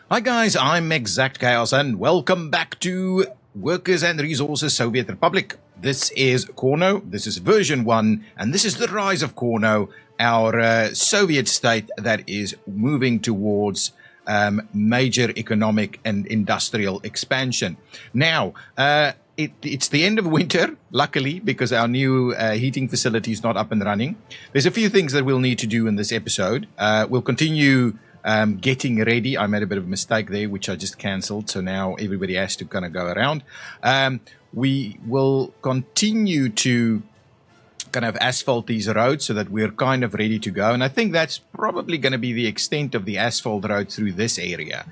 Hi guys, I'm ExactChaos and welcome back to Workers and Resources Soviet Republic. This is Cornoe, this is version 1, and this is the rise of Cornoe, our Soviet state that is moving towards major economic and industrial expansion. Now, it's the end of winter, luckily, because our new heating facility is not up and running. There's a few things that we'll need to do in this episode. We'll continue getting ready. I made a bit of a mistake there, which I just cancelled. So now everybody has to kind of go around. We will continue to kind of asphalt these roads so that we're kind of ready to go. And I think that's probably going to be the extent of the asphalt road through this area.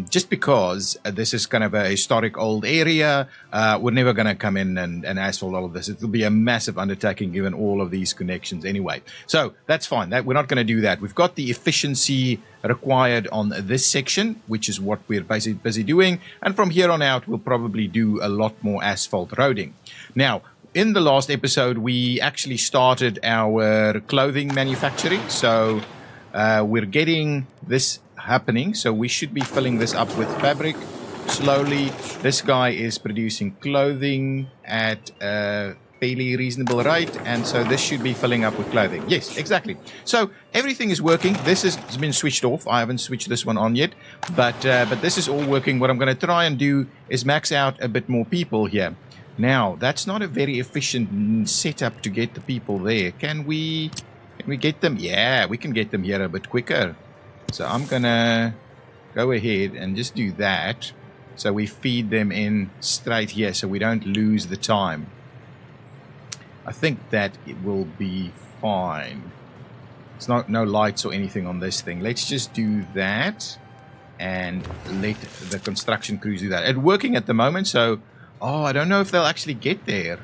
Just because this is kind of a historic old area, we're never going to come in and asphalt all of this. It will be a massive undertaking given all of these connections anyway. So that's fine. We're not going to do that. We've got the efficiency required on this section, which is what we're busy doing. And from here on out, we'll probably do a lot more asphalt roading. Now, in the last episode, we actually started our clothing manufacturing. So we're getting this happening, so we should be filling this up with fabric slowly. This guy is producing clothing at a fairly reasonable rate, and so this should be filling up with clothing. Yes, exactly. So everything is working. This has been switched off. I haven't switched this one on yet, but this is all working. What I'm going to try and do is max out a bit more people here. Now, that's not a very efficient setup to get the people there. Can we get them? Yeah, we can get them here a bit quicker. So I'm going to go ahead and just do that. So we feed them in straight here so we don't lose the time. I think that it will be fine. It's no lights or anything on this thing. Let's just do that and let the construction crews do that. It's working at the moment, so I don't know if they'll actually get there.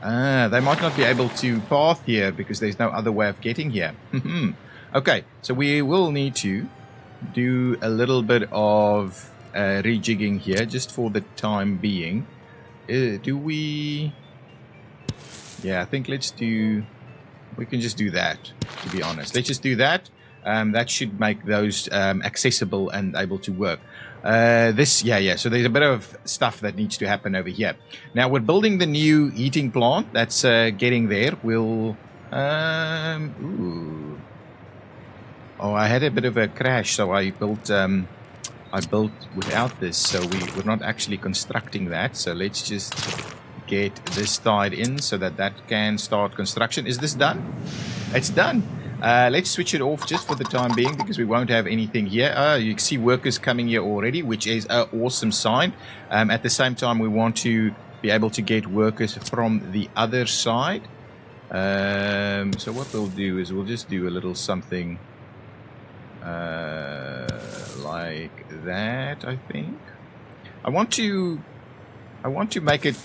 They might not be able to path here because there's no other way of getting here. Okay, so we will need to do a little bit of rejigging here just for the time being. Do we... Yeah, I think we can just do that, to be honest. Let's just do that. That should make those accessible and able to work. So there's a bit of stuff that needs to happen over here. Now, we're building the new heating plant. That's getting there. We'll... I had a bit of a crash, so I built without this, so we're not actually constructing that. So let's just get this tied in so that can start construction. Is this done? It's done. Let's switch it off just for the time being because we won't have anything here. You can see workers coming here already, which is an awesome sign. At the same time, we want to be able to get workers from the other side. So what we'll do is we'll just do a little something like that, I think. I want to make it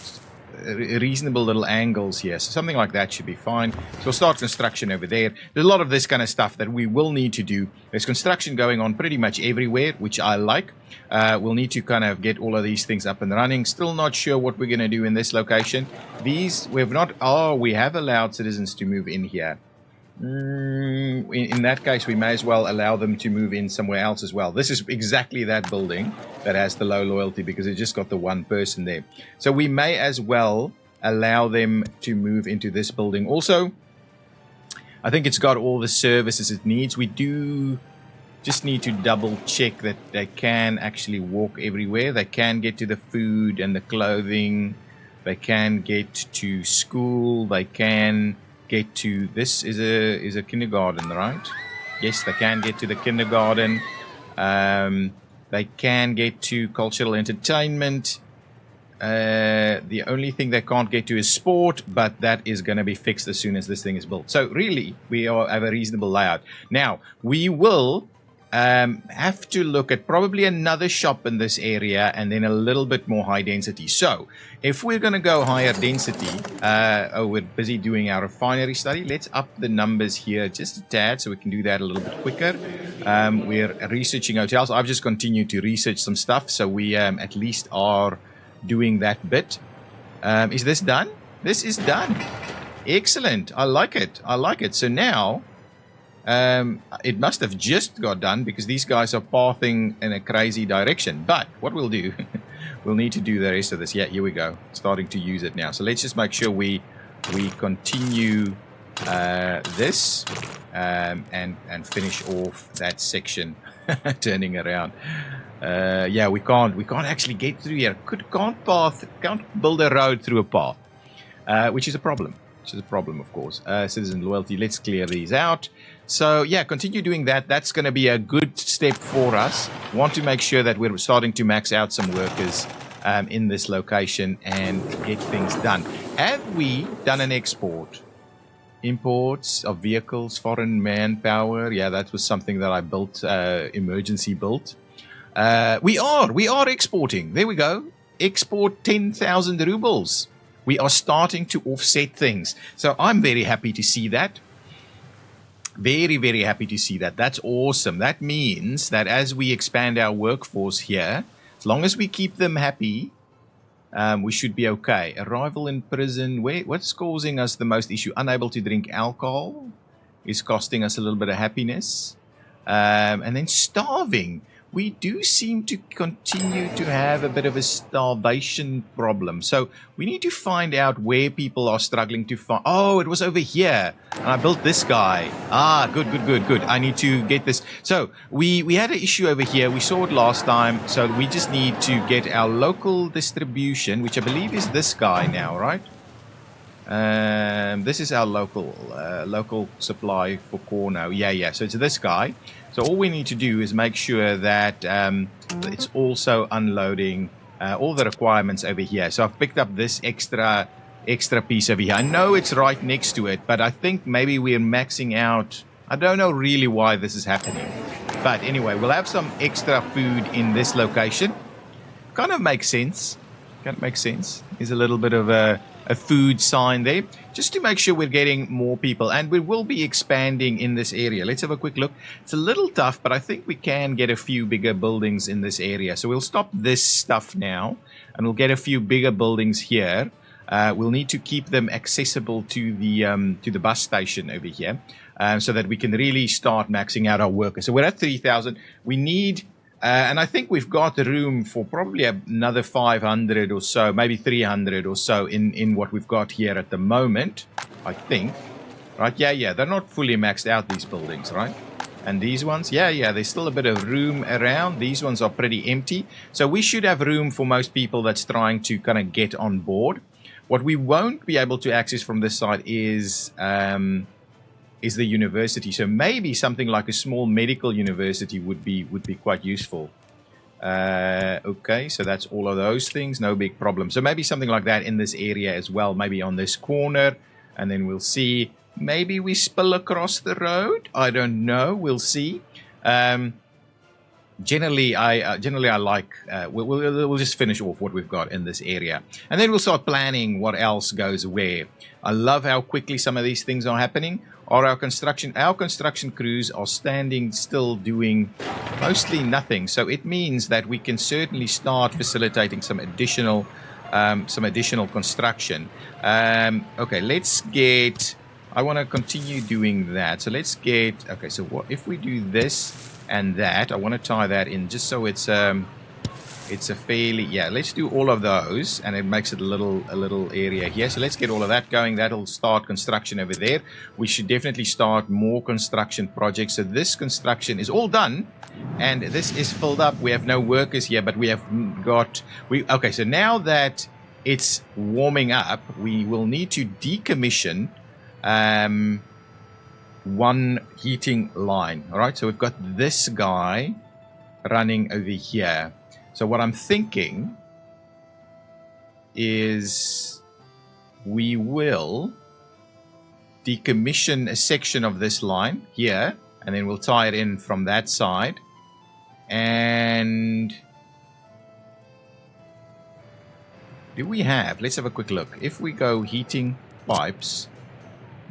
reasonable little angles here, so something like that should be fine. So we'll start construction over there. There's a lot of this kind of stuff that we will need to do. There's construction going on pretty much everywhere, which I like. We'll need to kind of get all of these things up and running. Still not sure what we're going to do in this location. We have allowed citizens to move in here. In that case, we may as well allow them to move in somewhere else as well. This is exactly that building that has the low loyalty because it just got the one person there. So we may as well allow them to move into this building. Also, I think it's got all the services it needs. We do just need to double check that they can actually walk everywhere. They can get to the food and the clothing. They can get to school. They can get to... This is a kindergarten, right? Yes, they can get to the kindergarten. They can get to cultural entertainment. The only thing they can't get to is sport, but that is going to be fixed as soon as this thing is built. So really, we have a reasonable layout. Now, we will have to look at probably another shop in this area and then a little bit more high density. So if we're going to go higher density, we're busy doing our refinery study. Let's up the numbers here just a tad so we can do that a little bit quicker. We're researching hotels. I've just continued to research some stuff, so we at least are doing that bit. Is this done? This is done. Excellent. I like it. I like it. So now It must have just got done because these guys are pathing in a crazy direction. But what we'll do, we'll need to do the rest of this. Yeah, here we go. Starting to use it now. So let's just make sure we continue this and finish off that section. Turning around. Yeah, we can't actually get through here. Can't build a road through a path, which is a problem. Of course. Citizen loyalty. Let's clear these out. So yeah, continue doing that. That's going to be a good step for us. Want to make sure that we're starting to max out some workers in this location and get things done. Have we done an export? Imports of vehicles, foreign manpower. Yeah, that was something that I built, emergency built. We are exporting. There we go. Export 10,000 rubles. We are starting to offset things. So I'm very happy to see that. Very, very happy to see that. That's awesome. That means that as we expand our workforce here, as long as we keep them happy, we should be okay. Arrival in prison. What's causing us the most issue? Unable to drink alcohol is costing us a little bit of happiness. And then starving. We do seem to continue to have a bit of a starvation problem. So we need to find out where people are struggling to find. Oh, it was over here. And I built this guy. Ah, good. I need to get this. So we had an issue over here. We saw it last time. So we just need to get our local distribution, which I believe is this guy now, right? This is our local supply for Cornoe. Yeah. So it's this guy. So all we need to do is make sure that it's also unloading all the requirements over here. So I've picked up this extra piece over here. I know it's right next to it, but I think maybe we're maxing out. I don't know really why this is happening. But anyway, we'll have some extra food in this location. Kind of makes sense. There's a little bit of a food sign there, just to make sure we're getting more people. And we will be expanding in this area. Let's have a quick look. It's a little tough, but I think we can get a few bigger buildings in this area. So we'll stop this stuff now, and we'll get a few bigger buildings here. We'll need to keep them accessible to the bus station over here, so that we can really start maxing out our workers. So we're at 3,000. We need... and I think we've got room for probably another 500 or so, maybe 300 or so in what we've got here at the moment, I think. Right, yeah, they're not fully maxed out, these buildings, right? And these ones, yeah, there's still a bit of room around. These ones are pretty empty. So we should have room for most people that's trying to kind of get on board. What we won't be able to access from this side is the university. So maybe something like a small medical university would be quite useful. Okay, so that's all of those things, no big problem. So maybe something like that in this area as well, maybe on this corner, and then we'll see. Maybe we spill across the road. I don't know. We'll see. Generally, I like. We'll just finish off what we've got in this area, and then we'll start planning what else goes where. I love how quickly some of these things are happening. Our construction crews are standing still, doing mostly nothing. So it means that we can certainly start facilitating some additional construction. Okay, let's get. I want to continue doing that. So let's get. Okay, so what if we do this and that? I want to tie that in just so it's a fairly, yeah, let's do all of those, and it makes it a little area here. So let's get all of that going. That'll start construction over there. We should definitely start more construction projects. So this construction is all done, and this is filled up. We have no workers here, but we have got, okay, so now that it's warming up, we will need to decommission one heating line. All right, so we've got this guy running over here. So what I'm thinking is we will decommission a section of this line here, and then we'll tie it in from that side. And do we have, let's have a quick look. If we go heating pipes,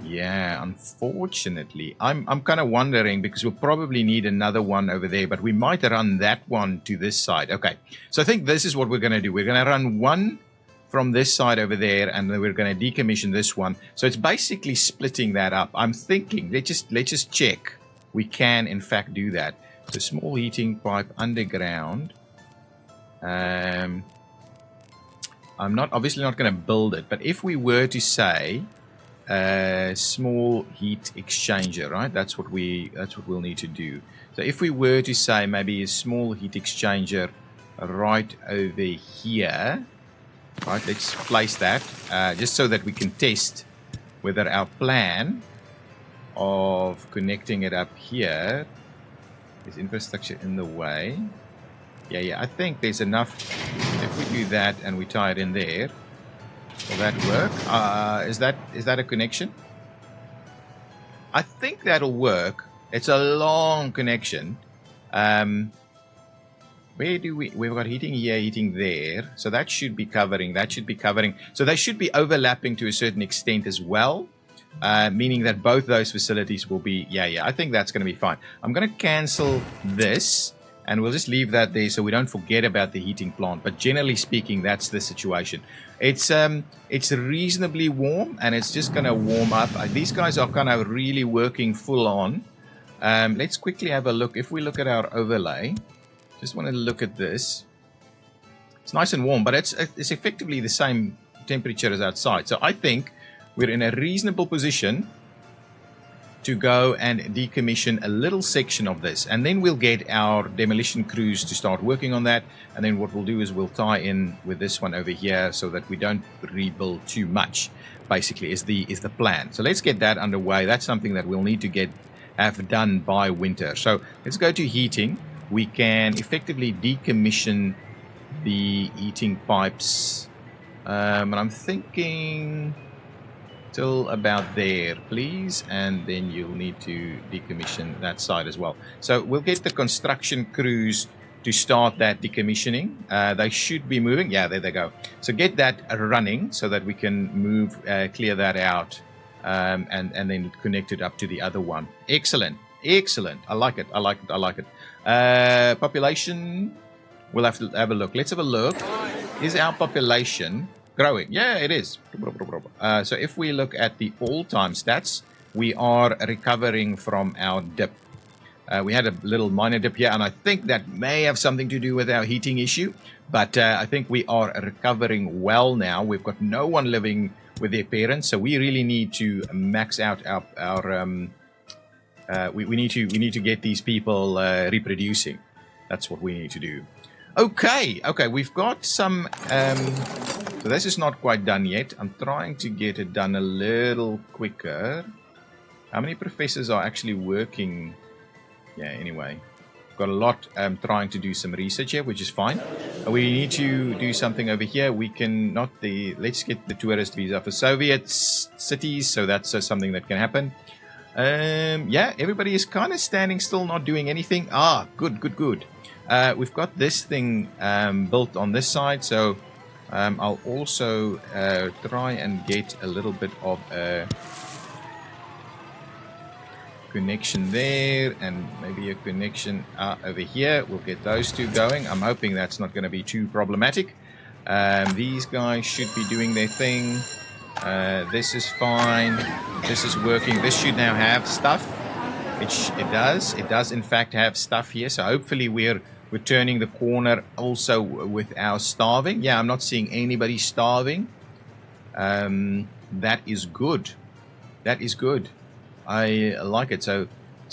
yeah, unfortunately, I'm kind of wondering, because we'll probably need another one over there, but we might run that one to this side. Okay, so I think this is what we're going to do. We're going to run one from this side over there, and then we're going to decommission this one. So it's basically splitting that up. I'm thinking, let's just check. we can in fact do that. So small heating pipe underground. I'm obviously not going to build it, but if we were to say small heat exchanger, right? That's what we'll need to do. So if we were to say maybe a small heat exchanger right over here, right? Let's place that just so that we can test whether our plan of connecting it up here is infrastructure in the way. Yeah, I think there's enough. If we do that and we tie it in there, will that work? Is that a connection? I think that'll work. It's a long connection. Where do we've got heating here, heating there. So that should be covering. So they should be overlapping to a certain extent as well. Meaning that both those facilities will be, I think that's going to be fine. I'm going to cancel this, and we'll just leave that there so we don't forget about the heating plant. But generally speaking, that's the situation. It's reasonably warm, and it's just going to warm up. These guys are kind of really working full on. Let's quickly have a look. If we look at our overlay, just want to look at this. It's nice and warm, but it's effectively the same temperature as outside. So I think we're in a reasonable position to go and decommission a little section of this. And then we'll get our demolition crews to start working on that. And then what we'll do is we'll tie in with this one over here so that we don't rebuild too much, basically, is the plan. So let's get that underway. That's something that we'll need to have done by winter. So let's go to heating. We can effectively decommission the heating pipes. And I'm thinking till about there, please, and then you'll need to decommission that side as well. So we'll get the construction crews to start that decommissioning. They should be moving. Yeah, there they go. So get that running so that we can move, clear that out, and then connect it up to the other one. Excellent. I like it. Population, we'll have to have a look. Let's have a look. Is our population growing? Yeah, it is. So if we look at the all-time stats, we are recovering from our dip. We had a little minor dip here, and I think that may have something to do with our heating issue. But I think we are recovering well now. We've got no one living with their parents, so we really need to max out our we need to get these people reproducing. That's what we need to do. Okay, we've got some. So this is not quite done yet. I'm trying to get it done a little quicker. How many professors are actually working? Yeah, anyway. Got a lot trying to do some research here, which is fine. We need to do something over here. We can not let's get the tourist visa for Soviet cities, so that's something that can happen. Yeah, everybody is kind of standing still, not doing anything. Good. We've got this thing built on this side, so I'll also try and get a little bit of a connection there, and maybe a connection over here. We'll get those two going. I'm hoping that's not going to be too problematic. These guys should be doing their thing. This is fine. This is working. This should now have stuff. It does in fact have stuff here. So hopefully we're turning the corner also with our starving. Yeah, I'm not seeing anybody starving. That is good. I like it. So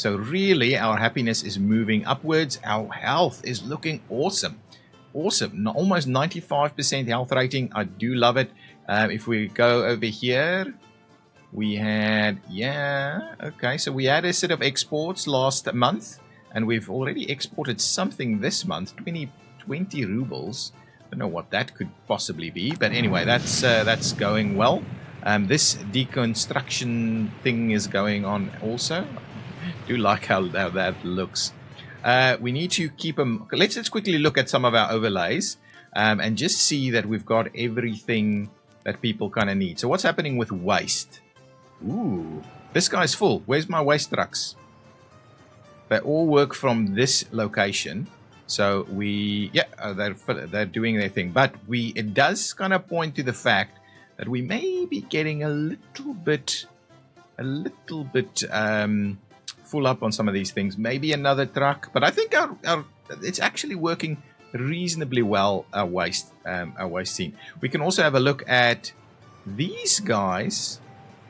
really our happiness is moving upwards. Our health is looking awesome. Almost 95% health rating. I do love it. If we go over here, we had, so we had a set of exports last month, and we've already exported something this month, 20 rubles. I don't know what that could possibly be, but anyway, that's going well. This deconstruction thing is going on also. I do like how that looks. We need to keep them. Let's quickly look at some of our overlays and just see that we've got everything that people kind of need. So what's happening with waste? Ooh, this guy's full. Where's my waste trucks? They all work from this location. So they're doing their thing. But it does kind of point to the fact that we may be getting a little bit full up on some of these things. Maybe another truck, but I think it's actually working reasonably well. Our waste scene. We can also have a look at these guys.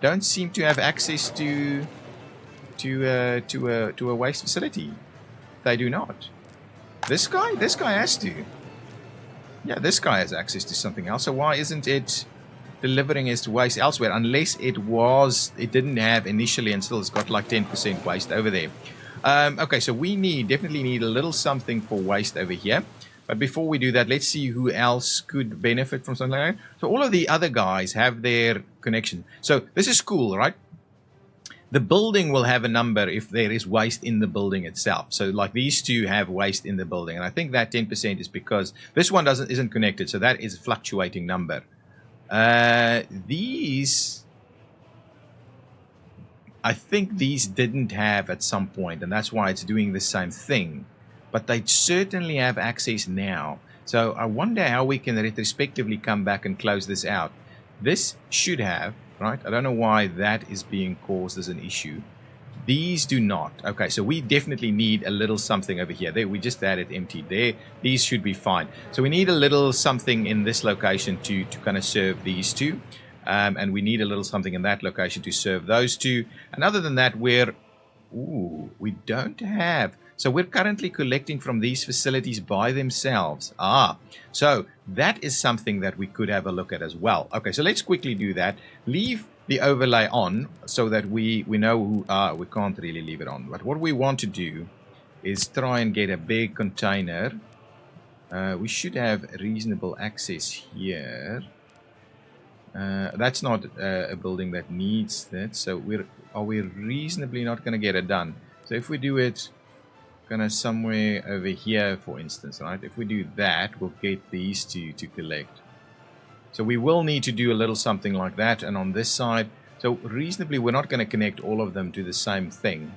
Don't seem to have access to a waste facility. They do not. This guy has to. Yeah, this guy has access to something else. So why isn't it delivering its waste elsewhere? Unless it didn't have initially and still it's got like 10% waste over there. Okay, so we definitely need a little something for waste over here. But before we do that, let's see who else could benefit from something like that. So all of the other guys have their connection. So this is cool, right? The building will have a number if there is waste in the building itself. So like these two have waste in the building. And I think that 10% is because this one isn't connected. So that is a fluctuating number. These, I think these didn't have at some point. And that's why it's doing the same thing. But they certainly have access now. So I wonder how we can retrospectively come back and close this out. This should have, right? I don't know why that is being caused as an issue. These do not. Okay, so we definitely need a little something over here. There, we just had it emptied there. These should be fine. So we need a little something in this location to kind of serve these two. And we need a little something in that location to serve those two. And other than that, we don't have... So we're currently collecting from these facilities by themselves. So that is something that we could have a look at as well. Okay, so let's quickly do that. Leave the overlay on so that we know who... we can't really leave it on. But what we want to do is try and get a big container. We should have reasonable access here. That's not a building that needs that. So are we reasonably not going to get it done? So if we do it... kind of somewhere over here, for instance, right? If we do that, we'll get these two to collect. So we will need to do a little something like that. And on this side, so reasonably, we're not going to connect all of them to the same thing.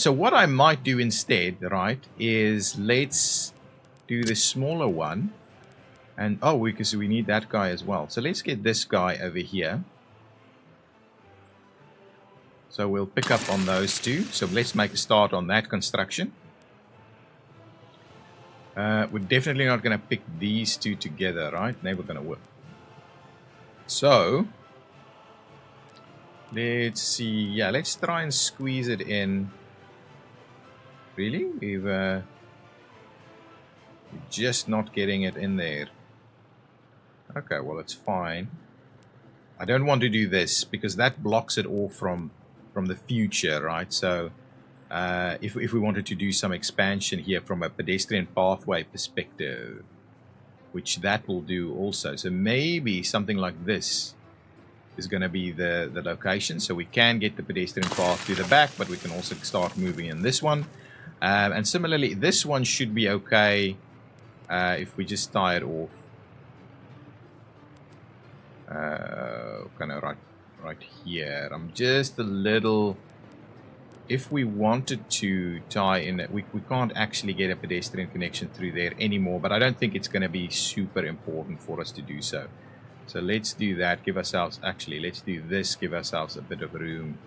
So what I might do instead, right, is let's do the smaller one. And, because we need that guy as well. So let's get this guy over here. So we'll pick up on those two. So let's make a start on that construction. We're definitely not going to pick these two together, right? Never going to work. So, let's see. Yeah, let's try and squeeze it in. Really? We're just not getting it in there. Okay, well, it's fine. I don't want to do this because that blocks it all from the future, right? So if we wanted to do some expansion here from a pedestrian pathway perspective, which that will do also. So maybe something like this is going to be the location. So we can get the pedestrian path to the back, but we can also start moving in this one. And similarly, this one should be okay if we just tie it off. Kind of right here. I'm just a little... If we wanted to tie in it, we can't actually get a pedestrian connection through there anymore, but I don't think it's going to be super important for us to do so. So let's do that. Give ourselves... Actually, let's do this. Give ourselves a bit of room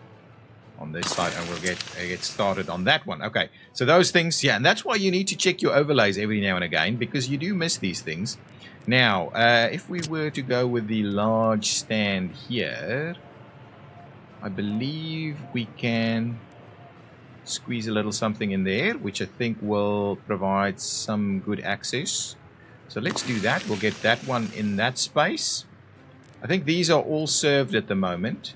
on this side, and we'll get started on that one. Okay, so those things, yeah, and that's why you need to check your overlays every now and again, because you do miss these things. Now, if we were to go with the large stand here, I believe we can squeeze a little something in there, which I think will provide some good access. So let's do that. We'll get that one in that space. I think these are all served at the moment.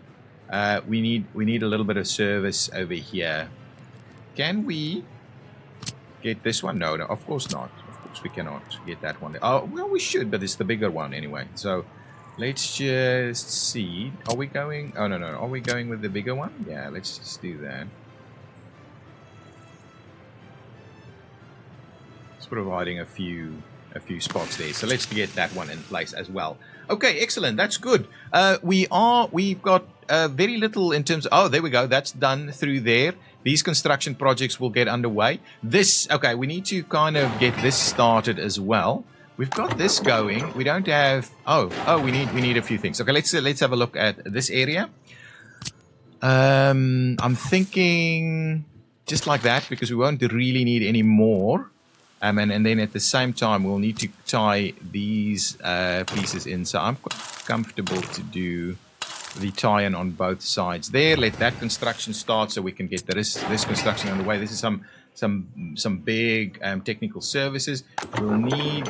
We need a little bit of service over here. Can we get this one? No, of course not. Of course we cannot get that one. Oh, well, we should, but it's the bigger one anyway. So let's just see. Are we going? Oh, no. Are we going with the bigger one? Yeah, let's just do that. It's providing a few spots there. So let's get that one in place as well. Okay, excellent. That's good. We've got very little in terms of... Oh, there we go. That's done through there. These construction projects will get underway. Okay, we need to kind of get this started as well. We've got this going. We don't have... Oh, we need a few things. Okay, let's have a look at this area. I'm thinking just like that, because we won't really need any more. And then at the same time, we'll need to tie these pieces in. So I'm quite comfortable to do the tie-in on both sides there. Let that construction start so we can get this construction underway. This is some big technical services. We'll need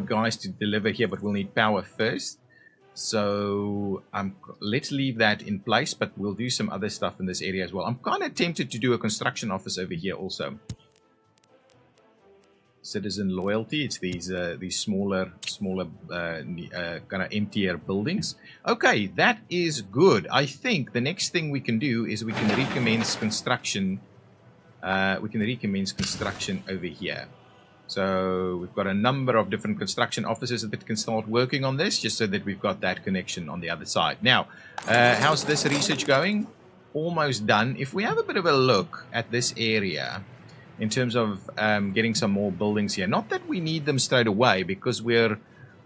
guys to deliver here, but we'll need power first. So let's leave that in place, but we'll do some other stuff in this area as well. I'm kind of tempted to do a construction office over here also. Citizen loyalty. It's these smaller kind of emptier buildings. Okay, that is good. I think the next thing we can do is we can recommence construction. Over here. So we've got a number of different construction offices that can start working on this, just so that we've got that connection on the other side. Now, how's this research going? Almost done. If we have a bit of a look at this area, in terms of getting some more buildings here. Not that we need them straight away, because we're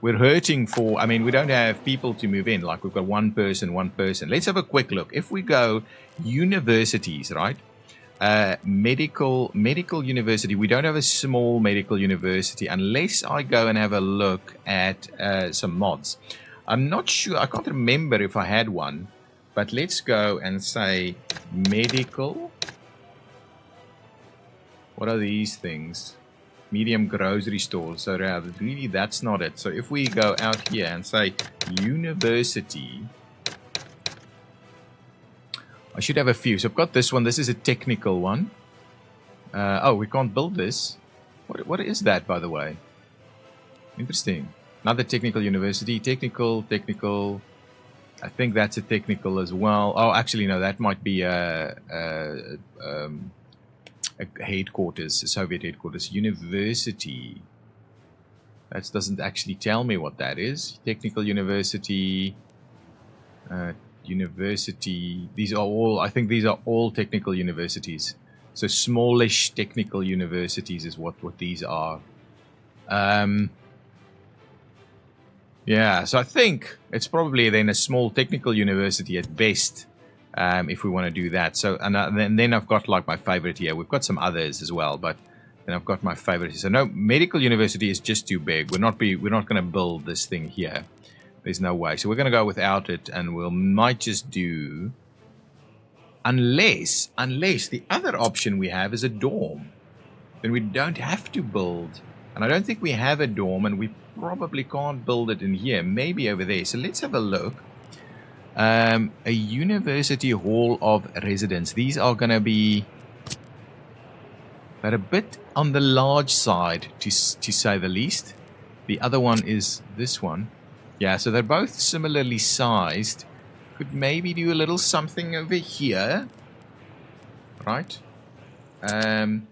hurting for, I mean, we don't have people to move in. Like, we've got one person. Let's have a quick look. If we go universities, right? Medical university. We don't have a small medical university unless I go and have a look at some mods. I'm not sure. I can't remember if I had one. But let's go and say medical. What are these things? Medium grocery stores. So really, that's not it. So if we go out here and say university, I should have a few. So I've got this one. This is a technical one. Oh, we can't build this. What is that, by the way? Interesting. Another technical university. Technical. I think that's a technical as well. Oh, actually, no. That might be a headquarters, a Soviet headquarters. University. That doesn't actually tell me what that is. Technical university. University. These are all, I think these are all technical universities. So smallish technical universities is what these are. Yeah, so I think it's probably then a small technical university at best, if we want to do that. So and then I've got like my favorite here. We've got some others as well, but then I've got my favorite here. So no, medical university is just too big. We're not going to build this thing here. There's no way. So we're going to go without it, and we might just do, unless the other option we have is a dorm. Then we don't have to build. And I don't think we have a dorm, and we probably can't build it in here. Maybe over there. So let's have a look. A university hall of residence. These are going to be a bit on the large side, to say the least. The other one is this one. Yeah, so they're both similarly sized. Could maybe do a little something over here. Right? And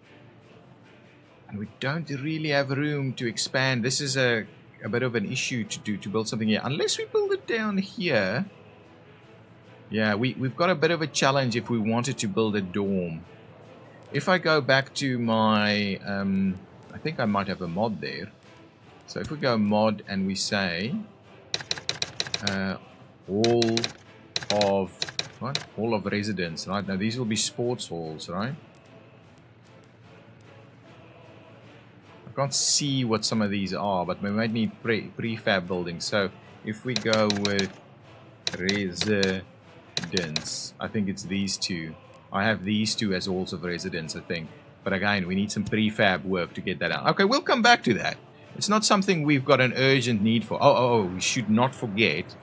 we don't really have room to expand. This is a bit of an issue to build something here. Unless we build it down here. Yeah, we've got a bit of a challenge if we wanted to build a dorm. If I go back to my... I think I might have a mod there. So if we go mod and we say... hall of residence, right? Now these will be sports halls, right? I can't see what some of these are, but we might need prefab buildings. So if we go with residence, I think it's these two. I have these two as halls of residence, I think. But again, we need some prefab work to get that out. Okay, we'll come back to that. It's not something we've got an urgent need for. Oh, we should not forget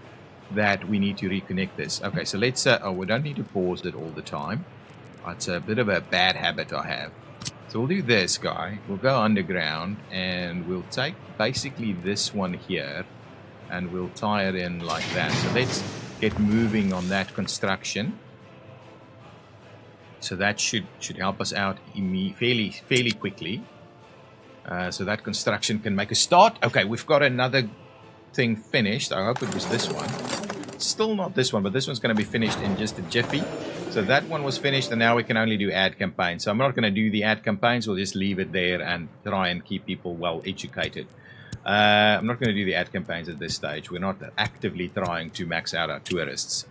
that we need to reconnect this. Okay, so let's... we don't need to pause it all the time. It's a bit of a bad habit I have. So we'll do this, guy. We'll go underground, and we'll take basically this one here, and we'll tie it in like that. So let's get moving on that construction. So that should help us out fairly quickly. So that construction can make a start. Okay, we've got another thing finished. I hope it was this one. Still not this one, but this one's going to be finished in just a jiffy. So that one was finished, and now we can only do ad campaigns. So I'm not going to do the ad campaigns. We'll just leave it there and try and keep people well educated. I'm not going to do the ad campaigns at this stage. We're not actively trying to max out our tourists.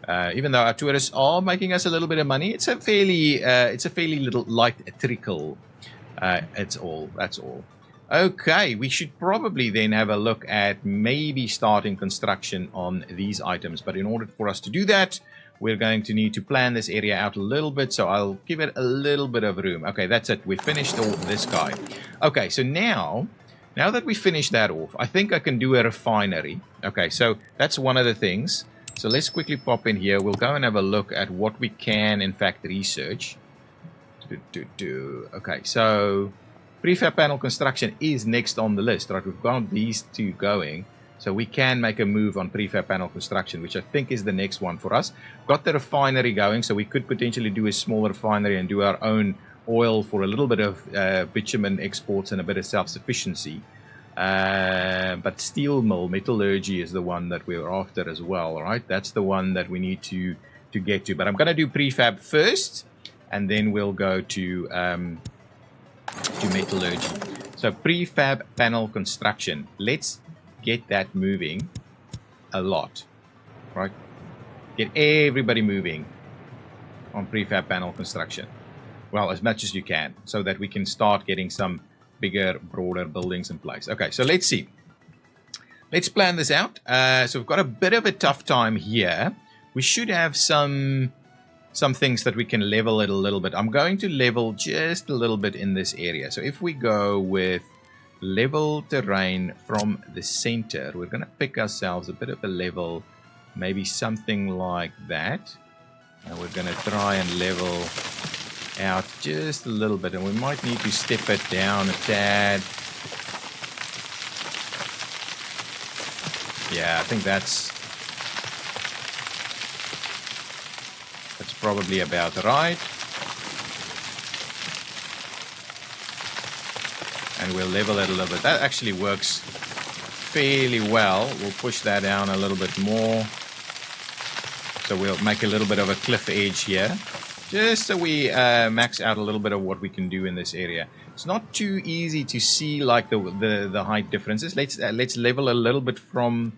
Even though our tourists are making us a little bit of money, it's a fairly little light trickle. That's all. Okay, we should probably then have a look at maybe starting construction on these items. But in order for us to do that, we're going to need to plan this area out a little bit. So I'll give it a little bit of room. Okay, that's it. We've finished all this guy. Okay, so now that we finished that off, I think I can do a refinery. Okay, so that's one of the things. So let's quickly pop in here. We'll go and have a look at what we can, in fact, research. Okay, so prefab panel construction is next on the list, right? We've got these two going, so we can make a move on prefab panel construction, which I think is the next one for us. Got the refinery going, so we could potentially do a small refinery and do our own oil for a little bit of bitumen exports and a bit of self-sufficiency. But steel mill, metallurgy is the one that we're after as well, right? That's the one that we need to get to. But I'm going to do prefab first, and then we'll go to metallurgy. So prefab panel construction. Let's get that moving a lot, right? Get everybody moving on prefab panel construction. Well, as much as you can, so that we can start getting some bigger, broader buildings in place. Okay, so let's see. Let's plan this out. So we've got a bit of a tough time here. We should have some things that we can level it a little bit. I'm going to level just a little bit in this area. So if we go with level terrain from the center, we're going to pick ourselves a bit of a level, maybe something like that. And we're going to try and level out just a little bit. And we might need to step it down a tad. Yeah, I think that's probably about right. And we'll level it a little bit. That actually works fairly well. We'll push that down a little bit more. So we'll make a little bit of a cliff edge here, just so we max out a little bit of what we can do in this area. It's not too easy to see like the height differences. Let's level a little bit from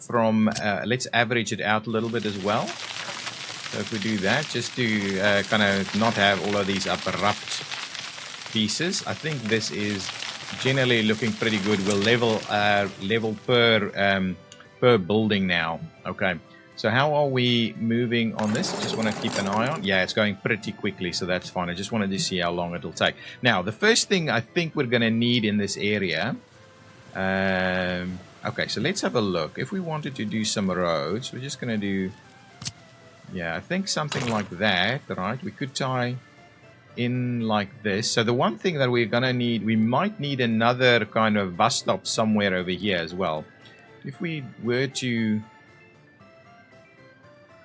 let's average it out a little bit as well. So if we do that, just to kind of not have all of these abrupt pieces, I think this is generally looking pretty good. We'll level per building now. Okay. So how are we moving on this? Just want to keep an eye on. Yeah, it's going pretty quickly, so that's fine. I just wanted to see how long it'll take. Now, the first thing I think we're going to need in this area. Okay, so let's have a look. If we wanted to do some roads, we're just going to do. Yeah, I think something like that, right? We could tie in like this. So the one thing that we're going to need, we might need another kind of bus stop somewhere over here as well. If we were to...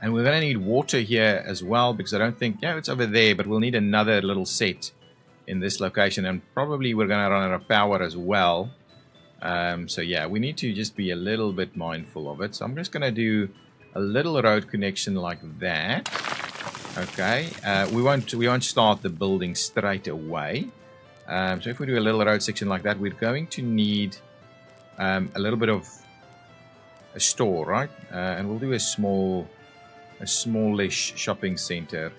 And we're going to need water here as well, because I don't think... Yeah, it's over there, but we'll need another little set in this location. And probably we're going to run out of power as well. So yeah, we need to just be a little bit mindful of it. So I'm just going to do a little road connection like that. Okay, we won't start the building straight away. So if we do a little road section like that, we're going to need a little bit of a store, right? And we'll do a smallish shopping center,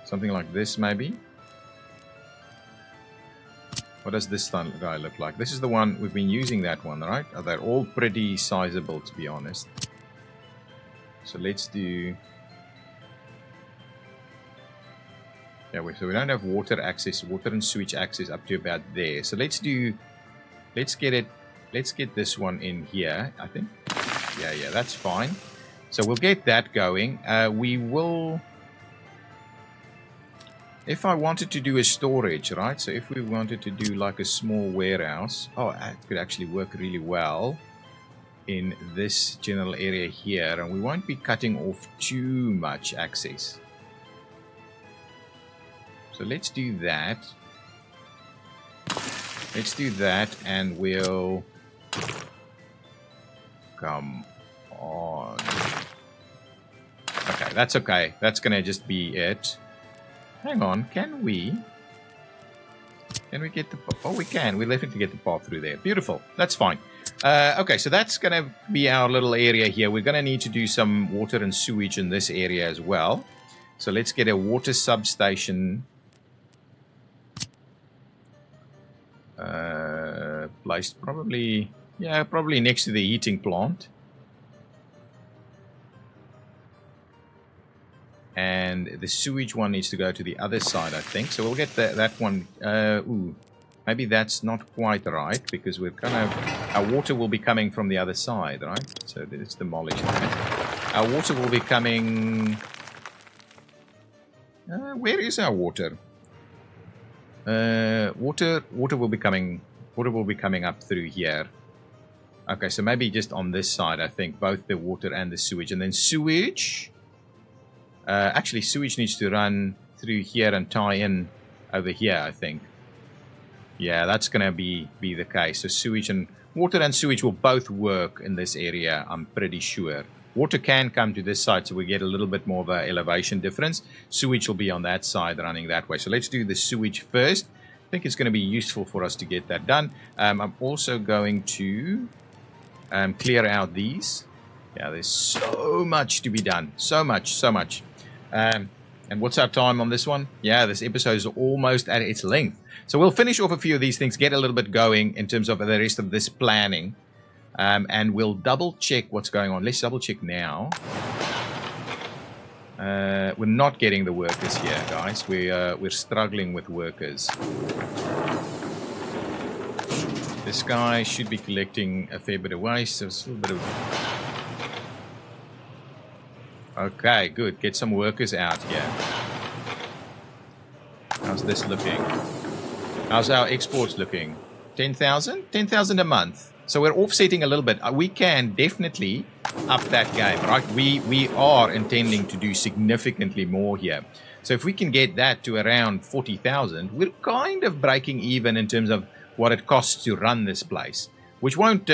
something like this maybe. What does this guy look like? This is the one we've been using, that one, right? They're all pretty sizable, to be honest. So let's do... Yeah, so we don't have water access, water and sewage access up to about there. So let's get this one in here, I think. Yeah, that's fine. So we'll get that going. We will... If I wanted to do a storage, right? So if we wanted to do like a small warehouse, oh, it could actually work really well in this general area here, and we won't be cutting off too much access. So let's do that. Let's do that, and we'll... Come on. Okay, that's okay. That's gonna just be it. Hang on, can we get the... Oh, we can. We're left to get the path through there. Beautiful. That's fine. Okay, so that's going to be our little area here. We're going to need to do some water and sewage in this area as well. So let's get a water substation placed probably next to the heating plant. And the sewage one needs to go to the other side, I think. So we'll get that one. Ooh, maybe that's not quite right, because we're our water will be coming from the other side, right? So let's demolish that. Our water will be coming... where is our water? Water will be coming up through here. Okay, so maybe just on this side, I think, both the water and the sewage. And then sewage... actually, sewage needs to run through here and tie in over here, I think. Yeah, that's going to be the case. So sewage and water and sewage will both work in this area, I'm pretty sure. Water can come to this side, so we get a little bit more of an elevation difference. Sewage will be on that side, running that way. So let's do the sewage first. I think it's going to be useful for us to get that done. I'm also going to clear out these. Yeah, there's so much to be done. So much. And what's our time on this one? Yeah, this episode is almost at its length. So we'll finish off a few of these things, get a little bit going in terms of the rest of this planning. And we'll double check what's going on. Let's double check now. We're not getting the workers here, guys. We're struggling with workers. This guy should be collecting a fair bit of waste. So it's a little bit of... Okay, good. Get some workers out here. How's this looking? How's our exports looking? 10,000? 10,000 a month. So we're offsetting a little bit. We can definitely up that game, right? We are intending to do significantly more here. So if we can get that to around 40,000, we're kind of breaking even in terms of what it costs to run this place, which won't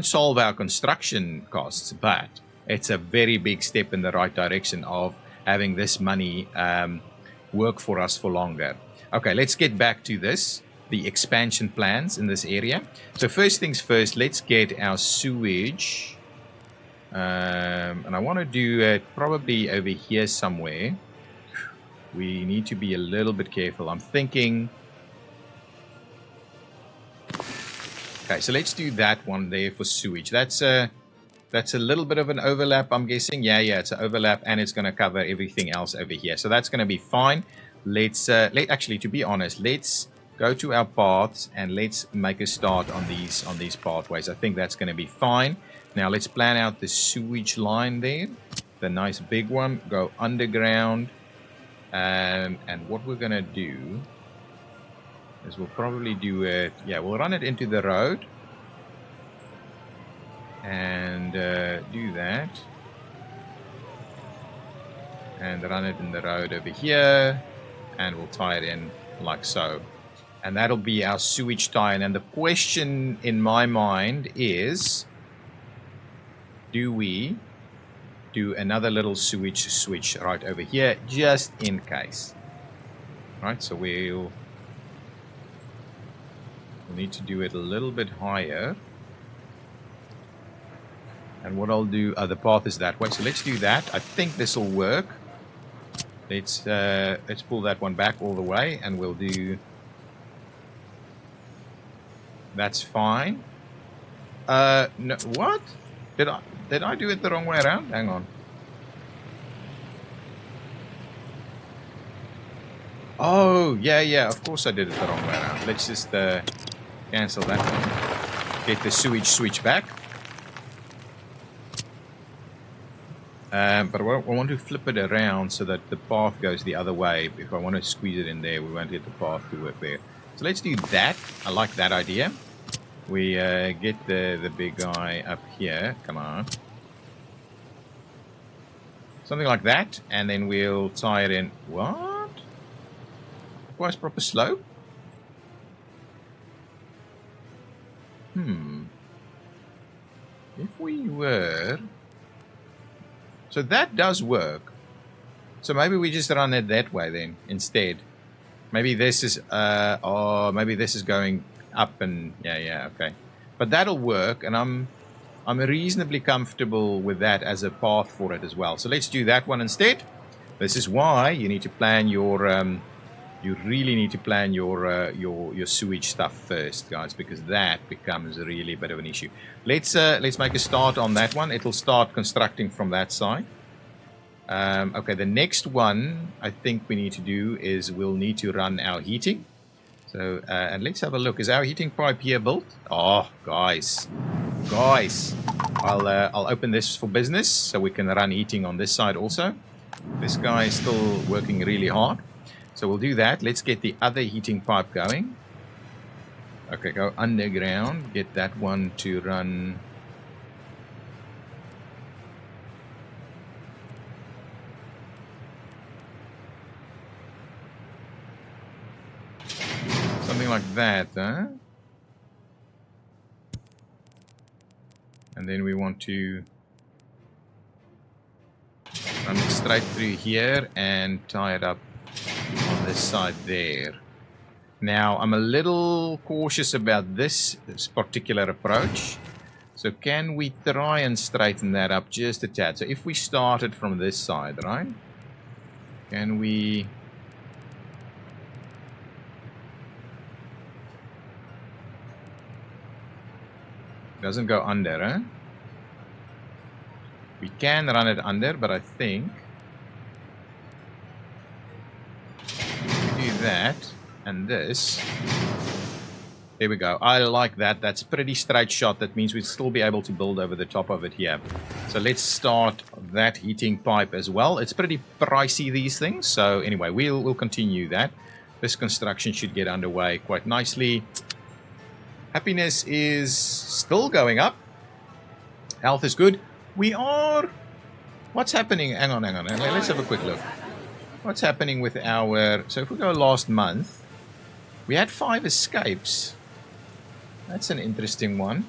solve our construction costs, but it's a very big step in the right direction of having this money work for us for longer. Okay, let's get back to this, the expansion plans in this area. So first things first, let's get our sewage. And I want to do it probably over here somewhere. We need to be a little bit careful. I'm thinking... Okay, so let's do that one there for sewage. That's a little bit of an overlap, I'm guessing. Yeah, it's an overlap, and it's going to cover everything else over here. So that's going to be fine. Actually, to be honest, let's go to our paths and let's make a start on these pathways. I think that's going to be fine. Now let's plan out the sewage line there, the nice big one. Go underground, and what we're going to do is we'll probably do it. Yeah, we'll run it into the road. And do that. And run it in the road over here. And we'll tie it in like so. And that'll be our sewage tie-in. And the question in my mind is, do we do another little sewage switch right over here, just in case? Right, so we'll need to do it a little bit higher. And what I'll do, the path is that way. So let's do that. I think this will work. Let's pull that one back all the way, and we'll do. That's fine. No, what? Did I do it the wrong way around? Hang on. Oh yeah. Of course I did it the wrong way around. Let's just cancel that one. Get the sewage switch back. But I want to flip it around so that the path goes the other way. If I want to squeeze it in there, we won't get the path to work there. So let's do that. I like that idea. We get the big guy up here. Come on. Something like that. And then we'll tie it in. What? Requires proper slope? If we were... So that does work. So maybe we just run it that way then instead. Maybe this is maybe this is going up and yeah, okay. But that'll work, and I'm reasonably comfortable with that as a path for it as well. So let's do that one instead. This is why you need to plan your you really need to plan your sewage stuff first, guys, because that becomes really a bit of an issue. Let's make a start on that one. It'll start constructing from that side. Okay, the next one I think we need to do is we'll need to run our heating. So and let's have a look. Is our heating pipe here built? Oh, guys, I'll open this for business so we can run heating on this side also. This guy is still working really hard. So we'll do that. Let's get the other heating pipe going. Okay, go underground. Get that one to run. Something like that, huh? And then we want to run it straight through here and tie it up on this side there. Now, I'm a little cautious about this particular approach. So can we try and straighten that up just a tad? So if we started from this side, right? Can we... Doesn't go under, huh? We can run it under, but I think... that and this. There we go. I like that. That's a pretty straight shot. That means we'd still be able to build over the top of it here. So let's start that heating pipe as well. It's pretty pricey, these things. So anyway, we'll continue that. This construction should get underway quite nicely. Happiness is still going up. Health is good. We are... What's happening? Hang on. Let's have a quick look. What's happening with our... So if we go last month, we had 5 escapes. That's an interesting one.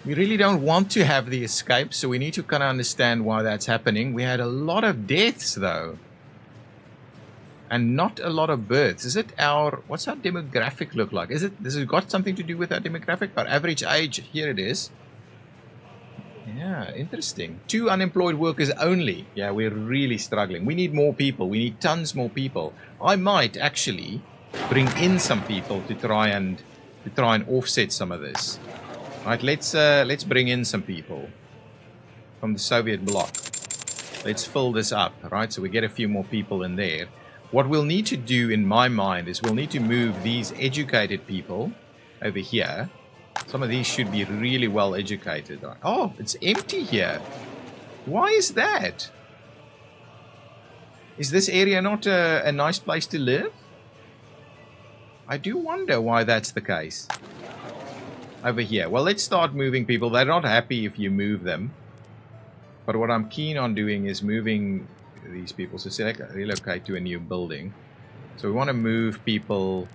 We really don't want to have the escapes, so we need to kind of understand why that's happening. We had a lot of deaths, though. And not a lot of births. Is it our... What's our demographic look like? Does it got something to do with our demographic? Our average age, here it is. Yeah, interesting. 2 unemployed workers only. Yeah, we're really struggling. We need more people. We need tons more people. I might actually bring in some people to try and offset some of this. Right, let's bring in some people from the Soviet bloc. Let's fill this up, right? So we get a few more people in there. What we'll need to do, in my mind, is we'll need to move these educated people over here. Some of these should be really well educated. Oh, it's empty here. Why is that? Is this area not a nice place to live? I do wonder why that's the case. Over here. Well, let's start moving people. They're not happy if you move them. But what I'm keen on doing is moving these people. So select relocate to a new building. So we want to move people...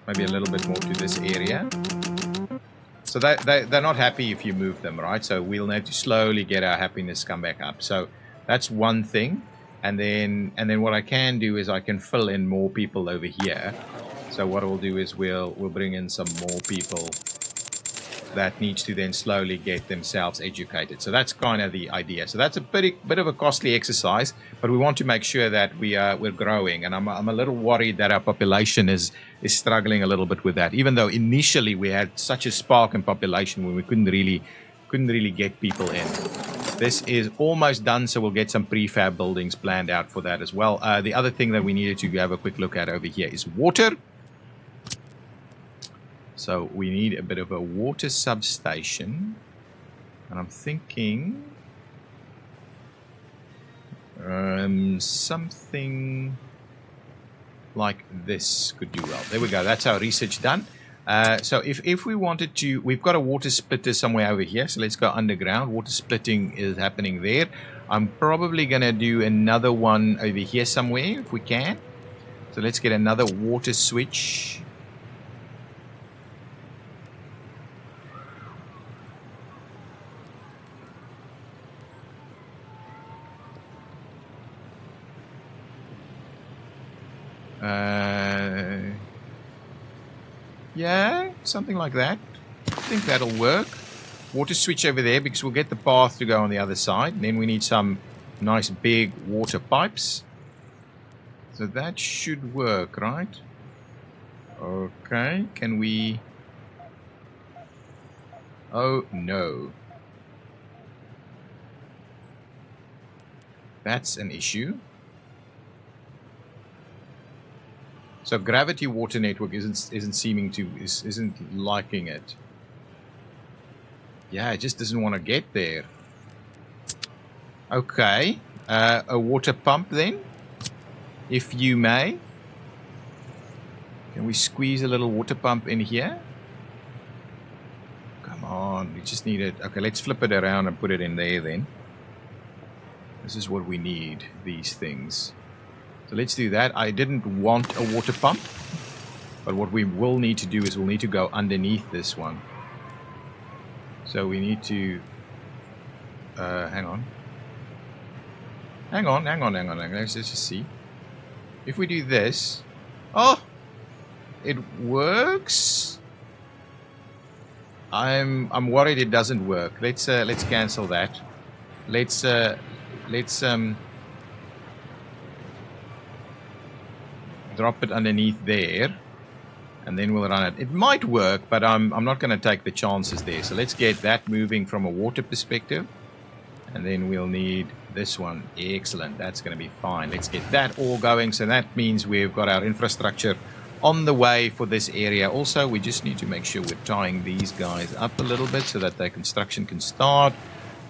maybe a little bit more to this area. So they're not happy if you move them, right? So we'll have to slowly get our happiness come back up. So that's one thing. And then what I can do is I can fill in more people over here. So what we'll do is we'll bring in some more people that needs to then slowly get themselves educated. So that's kind of the idea. So that's a bit of a costly exercise, but we want to make sure that we're growing. And I'm a little worried that our population is struggling a little bit with that. Even though initially we had such a spark in population when we couldn't really get people in. This is almost done, so we'll get some prefab buildings planned out for that as well. The other thing that we needed to have a quick look at over here is water. So we need a bit of a water substation. And I'm thinking something like this could do well. There we go. That's our research done. So if we wanted to, we've got a water splitter somewhere over here. So let's go underground. Water splitting is happening there. I'm probably going to do another one over here somewhere if we can. So let's get another water switch. Yeah, something like that. I think that'll work. Water switch over there because we'll get the path to go on the other side. Then we need some nice big water pipes. So that should work, right? Okay, can we... Oh, no. That's an issue. So gravity water network isn't liking it. Yeah, it just doesn't want to get there. Okay, a water pump then, if you may. Can we squeeze a little water pump in here? Come on, we just need it. Okay, let's flip it around and put it in there then. This is what we need, these things. So let's do that. I didn't want a water pump, but what we will need to do is we'll need to go underneath this one. So we need to... hang on. Hang on. Let's just see. If we do this... Oh! It works? I'm worried it doesn't work. Let's cancel that. Let's drop it underneath there, and then we'll run it. It might work, but I'm not going to take the chances there. So let's get that moving from a water perspective, and then we'll need this one. Excellent, that's going to be fine. Let's get that all going. So that means we've got our infrastructure on the way for this area. Also, we just need to make sure we're tying these guys up a little bit so that their construction can start.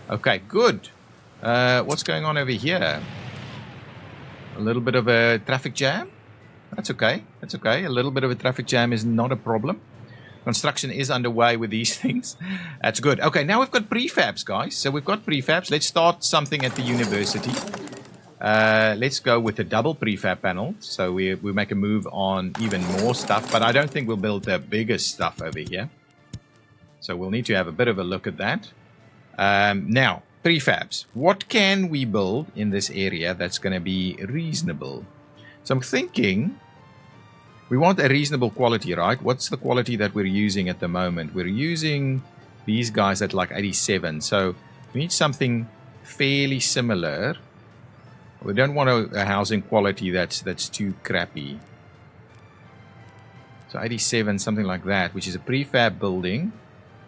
Okay, good. What's going on over here? A little bit of a traffic jam? That's okay. That's okay. A little bit of a traffic jam is not a problem. Construction is underway with these things. That's good. Okay, now we've got prefabs, guys. So we've got prefabs. Let's start something at the university. Let's go with a double prefab panel. So we make a move on even more stuff. But I don't think we'll build the biggest stuff over here. So we'll need to have a bit of a look at that. Now, prefabs. What can we build in this area that's going to be reasonable? So I'm thinking we want a reasonable quality, right? What's the quality that we're using at the moment? We're using these guys at like 87. So we need something fairly similar. We don't want a housing quality that's too crappy. So 87, something like that, which is a prefab building.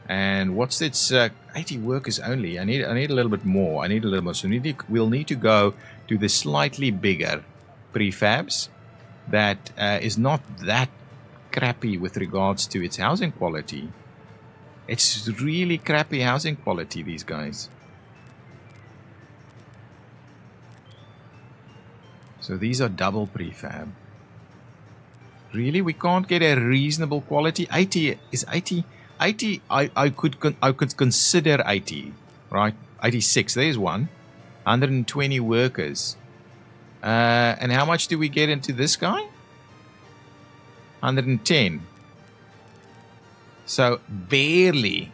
And what's its 80 workers only? I need a little bit more. I need a little more. So we'll need to go to the slightly bigger prefabs that is not that crappy with regards to its housing quality. It's really crappy housing quality, these guys. So these are double prefab. Really, we can't get a reasonable quality. 80 is 80. 80, I could consider 80, right? 86, there's one. 120 workers. And how much do we get into this guy? 110. So barely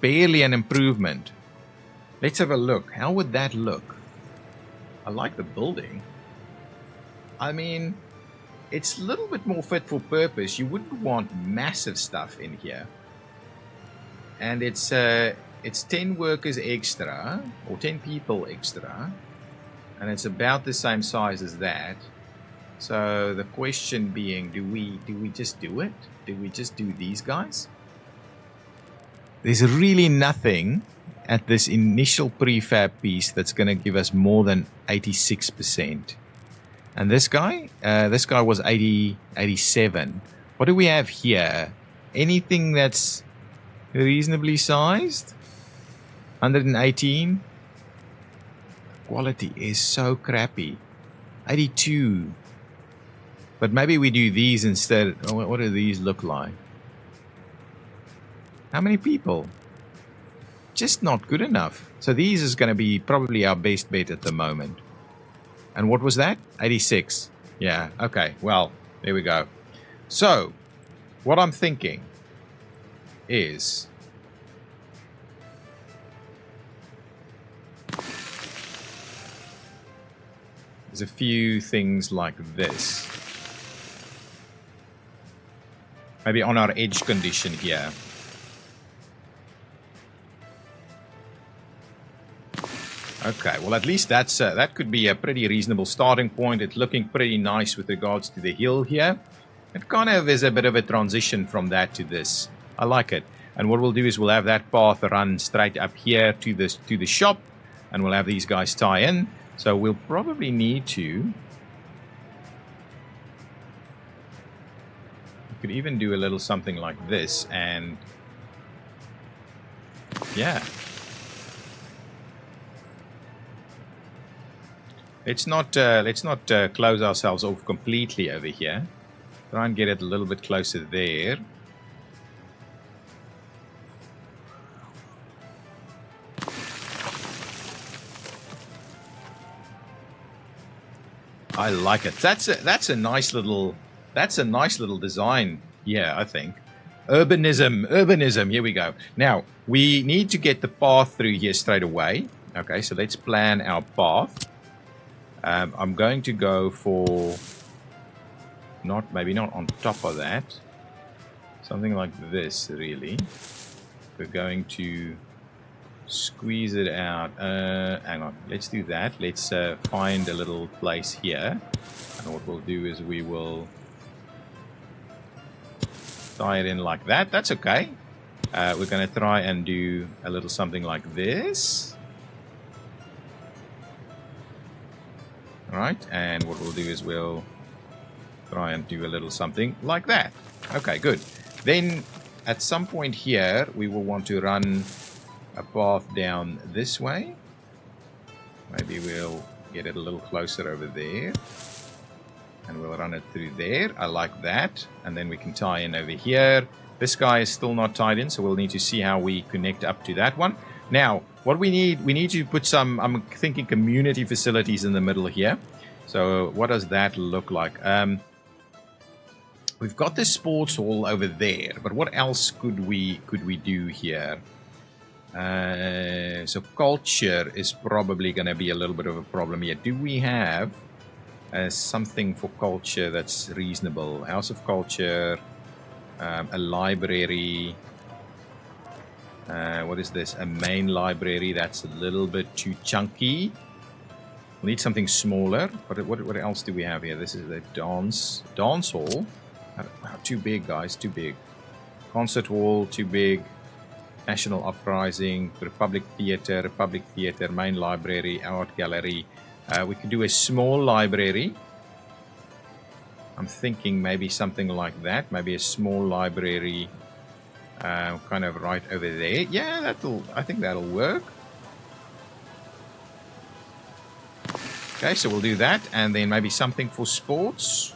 an improvement. Let's have a look. How would that look? I like the building. I mean, it's a little bit more fit for purpose. You wouldn't want massive stuff in here. And it's 10 workers extra, or 10 people extra. And it's about the same size as that. So the question being, do we just do it? Do we just do these guys? There's really nothing at this initial prefab piece that's going to give us more than 86%. And this guy was 87. What do we have here? Anything that's reasonably sized? 118. Quality is so crappy. 82. But maybe we do these instead. Oh, what do these look like? How many people? Just not good enough. So these is going to be probably our best bet at the moment. And what was that? 86. Yeah, okay. Well, there we go. So, what I'm thinking is... there's a few things like this. maybe on our edge condition here. Okay, well at least that's that could be a pretty reasonable starting point. It's looking pretty nice with regards to the hill here. It kind of is a bit of a transition from that to this. I like it. And what we'll do is we'll have that path run straight up here to the shop, and we'll have these guys tie in. So we'll probably need to. We could even do a little something like this, and yeah. Let's not close ourselves off completely over here. Try and get it a little bit closer there. I like it. That's a nice little design. Yeah, I think. Urbanism. Here we go. Now we need to get the path through here straight away. Okay, so let's plan our path. I'm going to go for maybe not on top of that. Something like this, really. We're going to squeeze it out. Hang on, let's do that. Let's find a little place here. And what we'll do is we will tie it in like that. That's okay. We're going to try and do a little something like this. Alright, and what we'll do is we'll try and do a little something like that. Okay, good. Then at some point here we will want to run a path down this way. Maybe we'll get it a little closer over there, and we'll run it through there. I like that. And then we can tie in over here. This guy is still not tied in, so we'll need to see how we connect up to that one. Now what we need to put some, I'm thinking, community facilities in the middle here. So what does that look like? We've got the sports hall over there, but what else could we do here? So culture is probably going to be a little bit of a problem here. Do we have something for culture that's reasonable? House of Culture, a library. What is this? A main library. That's a little bit too chunky. We need something smaller. What else do we have here? This is the dance hall. Too big, guys. Too big. Concert hall. Too big. National Uprising. Republic Theatre. Main library. Art gallery. We could do a small library. I'm thinking maybe something like that. Maybe a small library. Kind of right over there. Yeah, I think that'll work. Okay, so we'll do that, and then maybe something for sports.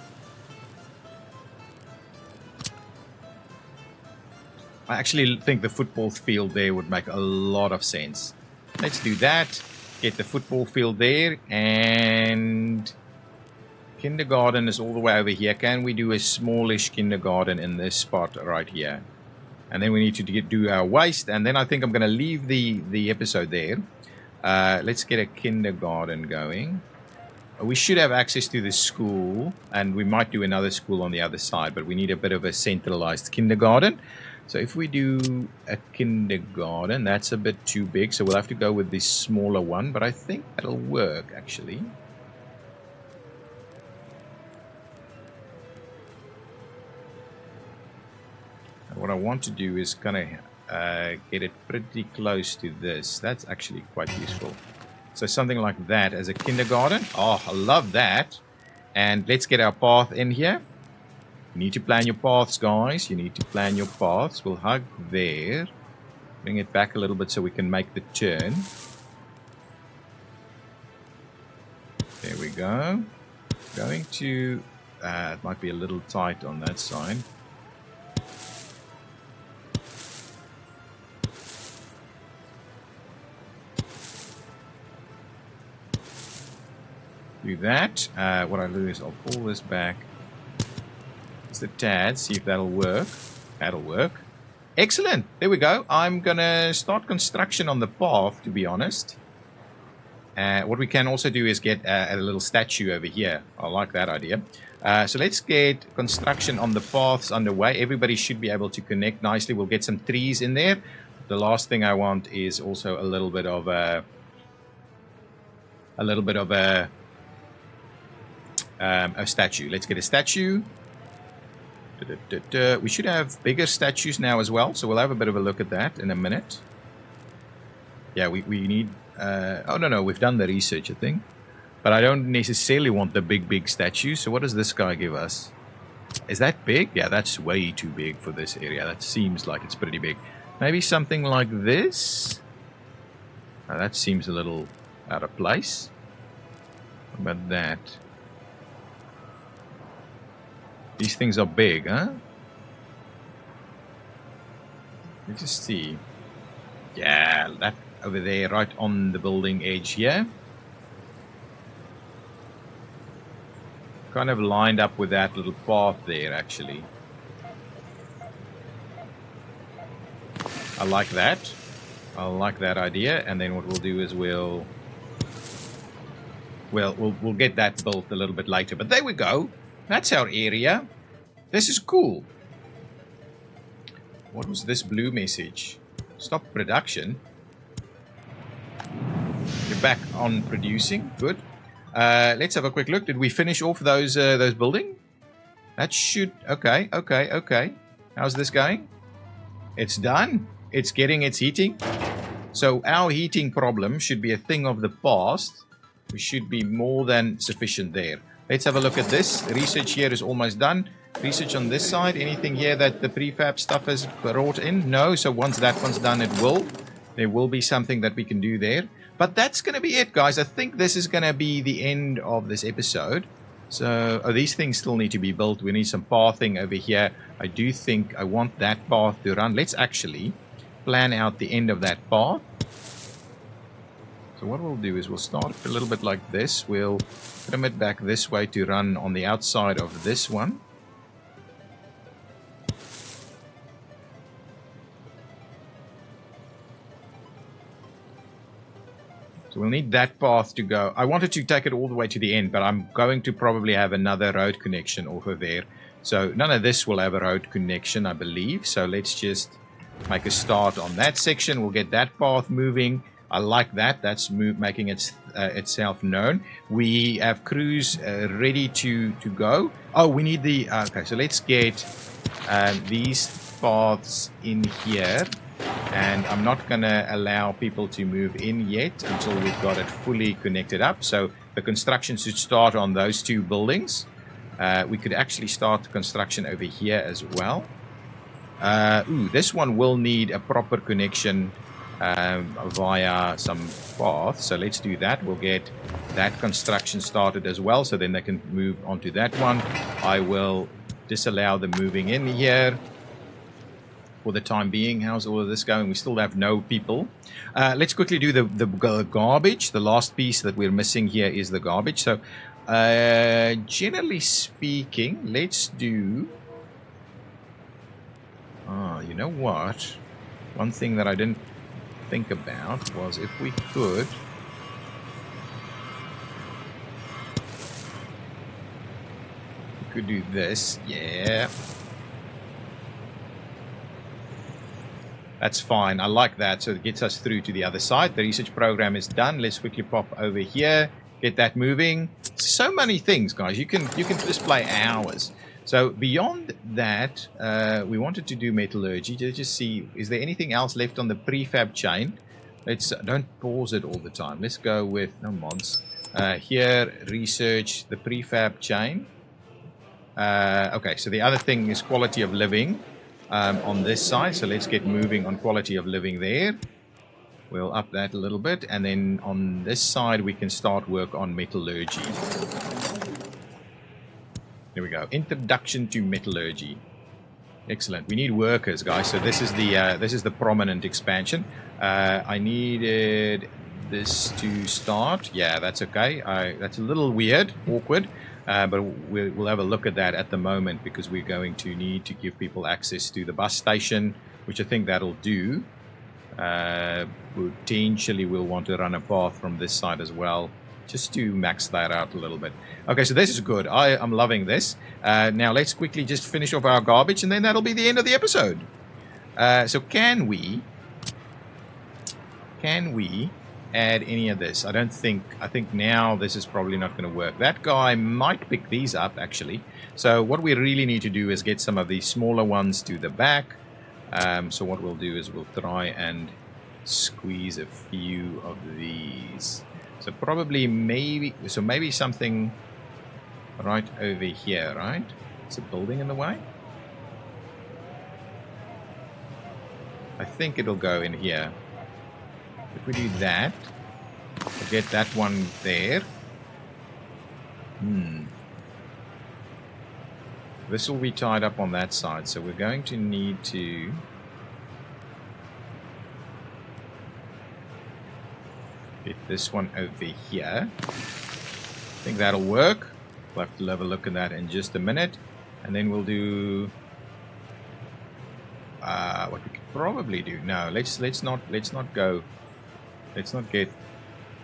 I actually think the football field there would make a lot of sense. Let's do that. Get the football field there, and kindergarten is all the way over here. Can we do a smallish kindergarten in this spot right here? And then we need to do our waste, and then I think I'm going to leave the episode there. Let's get a kindergarten going. We should have access to the school, and we might do another school on the other side, but we need a bit of a centralized kindergarten. So if we do a kindergarten, that's a bit too big, so we'll have to go with the smaller one, but I think that'll work, actually. What I want to do is kind of get it pretty close to this. That's actually quite useful. So something like that as a kindergarten. Oh, I love that. And let's get our path in here. You need to plan your paths, guys. You need to plan your paths. We'll hug there. Bring it back a little bit so we can make the turn. There we go. Going to... it might be a little tight on that side. Do that. What I'll do is I'll pull this back. It's the tad. See if that'll work. That'll work. Excellent. There we go. I'm going to start construction on the path, to be honest. What we can also do is get a little statue over here. I like that idea. So let's get construction on the paths underway. Everybody should be able to connect nicely. We'll get some trees in there. The last thing I want is also a little bit of a statue. Let's get a statue. We should have bigger statues now as well, so we'll have a bit of a look at that in a minute. Yeah, we need... oh, no, we've done the research, I think. But I don't necessarily want the big statues. So what does this guy give us? Is that big? Yeah, that's way too big for this area. That seems like it's pretty big. Maybe something like this? Oh, that seems a little out of place. What about that? These things are big, huh? Let's just see. Yeah, that over there, right on the building edge here. Kind of lined up with that little path there, actually. I like that. I like that idea. And then what we'll do is we'll get that built a little bit later. But there we go. That's our area. This is cool. What was this blue message? Stop production. You're back on producing. Good. Let's have a quick look. Did we finish off those building? That should... Okay. How's this going? It's done. It's getting its heating. So our heating problem should be a thing of the past. We should be more than sufficient there. Let's have a look at this. Research here is almost done. Research on this side. Anything here that the prefab stuff has brought in? No. So once that one's done, there will be something that we can do there. But that's going to be it, guys. I think this is going to be the end of this episode. So these things still need to be built. We need some pathing over here. I do think I want that path to run. Let's actually plan out the end of that path. So what we'll do is we'll start a little bit like this. We'll trim it back this way to run on the outside of this one. So we'll need that path to go. I wanted to take it all the way to the end, but I'm going to probably have another road connection over there. So none of this will have a road connection, I believe. So let's just make a start on that section. We'll get that path moving. I like that. That's making itself known. We have crews ready to go. Oh, we need the... okay, so let's get these paths in here. And I'm not going to allow people to move in yet until we've got it fully connected up. So the construction should start on those two buildings. We could actually start construction over here as well. This one will need a proper connection via some path. So let's do that. We'll get that construction started as well. So then they can move onto that one. I will disallow the moving in here. For the time being. How's all of this going? We still have no people. Let's quickly do the garbage. The last piece that we're missing here is the garbage. So generally speaking, let's do... you know what? One thing that I didn't think about was if we could... we could do this. Yeah. That's fine. I like that. So it gets us through to the other side. The research program is done. Let's quickly pop over here. Get that moving. So many things, guys. You can display hours. So beyond that, we wanted to do metallurgy. Let's just see, is there anything else left on the prefab chain? Let's don't pause it all the time. Let's go with no mods. Here, research the prefab chain. Okay, so the other thing is quality of living. On this side, so let's get moving on quality of living there. We'll up that a little bit, and then on this side we can start work on metallurgy. There we go. Introduction to metallurgy. Excellent. We need workers, guys. So this is the prominent expansion. I needed this to start. Yeah, that's okay. That's a little weird, awkward. But we'll have a look at that at the moment because we're going to need to give people access to the bus station, which I think that'll do. Potentially we'll want to run a path from this side as well, just to max that out a little bit. Okay, so this is good. I'm loving this. Now let's quickly just finish off our garbage, and then that'll be the end of the episode. So can we add any of this? I think now this is probably not going to work. That guy might pick these up, actually. So what we really need to do is get some of these smaller ones to the back. So what we'll do is we'll try and squeeze a few of these. So probably maybe something right over here, right? Is a building in the way? I think it'll go in here. If we do that, we'll get that one there. This will be tied up on that side, so we're going to need to get this one over here. I think that'll work. We'll have to have a look at that in just a minute, and then we'll do what we could probably do. No, let's not get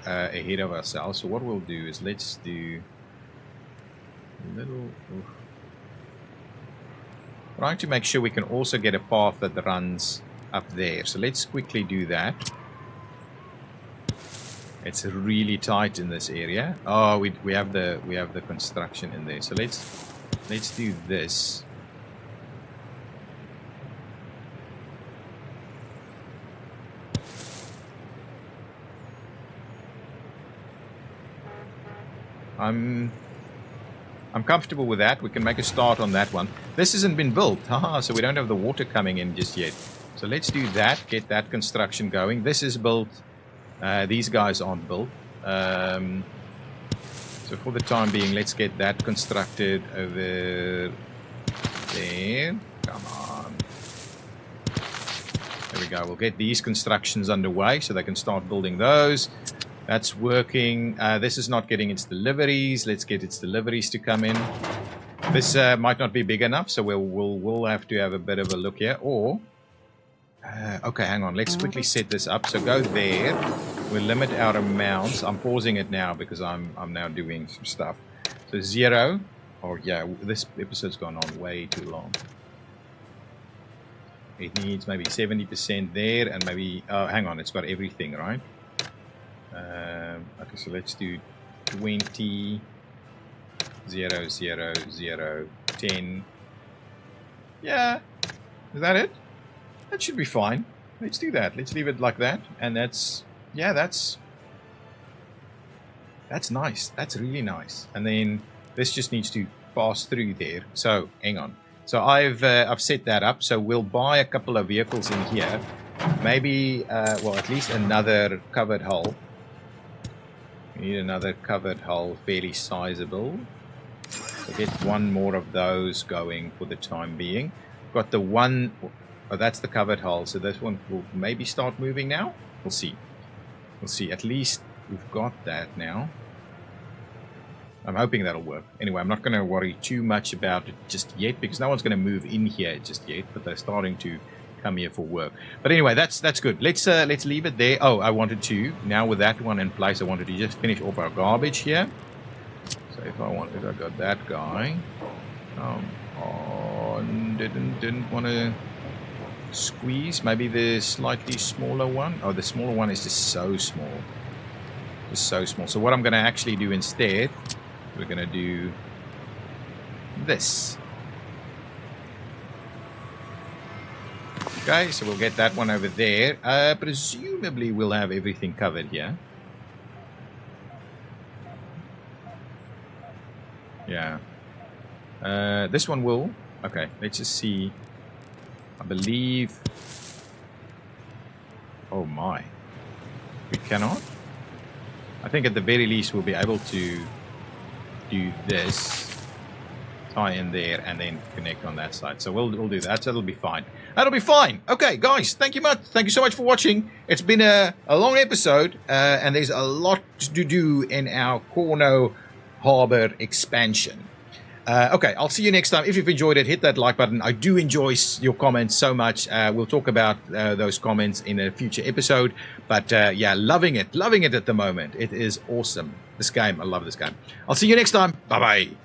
ahead of ourselves. So what we'll do is let's do a little. Trying to make sure we can also get a path that runs up there. So let's quickly do that. It's really tight in this area. Oh, we have the construction in there. So let's do this. I'm comfortable with that. We can make a start on that one. This hasn't been built, so we don't have the water coming in just yet. So let's do that, get that construction going. This is built. These guys aren't built. So for the time being, let's get that constructed over there. Come on. There we go. We'll get these constructions underway so they can start building those. That's working. This is not getting its deliveries. Let's get its deliveries to come in. This might not be big enough, so we'll have to have a bit of a look here. Or, okay, hang on. Let's quickly set this up. So go there. We'll limit our amounts. I'm pausing it now because I'm now doing some stuff. So 0. Oh yeah, this episode's gone on way too long. It needs maybe 70% there, and maybe. Oh, hang on. It's got everything, right? Okay, so let's do 20, 0, 0, 0, 10. Yeah, is that it? That should be fine. Let's do that. Let's leave it like that. And that's nice. That's really nice. And then this just needs to pass through there. So hang on. So I've set that up. So we'll buy a couple of vehicles in here. Maybe, well, at least another covered hull. We need another covered hull, fairly sizable. So get one more of those going for the time being. Got the one, oh, that's the covered hull. So this one will maybe start moving now. We'll see. We'll see. At least we've got that now. I'm hoping that'll work. Anyway, I'm not going to worry too much about it just yet because no one's going to move in here just yet. But they're starting to come here for work. But anyway, that's good. Let's leave it there. Oh, I wanted to now with that one in place. I wanted to just finish off our garbage here. So if I got that guy, didn't want to squeeze. Maybe the slightly smaller one. Oh, the smaller one is just so small. Just so small. So what I'm going to actually do instead, we're going to do this. Okay, so we'll get that one over there. Presumably we'll have everything covered here. Yeah. This one will. Okay, let's just see. I believe. Oh my. We cannot. I think at the very least we'll be able to do this. Tie in there and then connect on that side. So we'll do that. So it'll be fine. That'll be fine. Okay, guys, thank you so much for watching. It's been a long episode, and there's a lot to do in our Cornoe Harbor expansion. Okay, I'll see you next time. If you've enjoyed it, hit that like button. I do enjoy your comments so much. We'll talk about those comments in a future episode. But yeah, loving it at the moment. It is awesome. This game, I love this game. I'll see you next time. Bye-bye.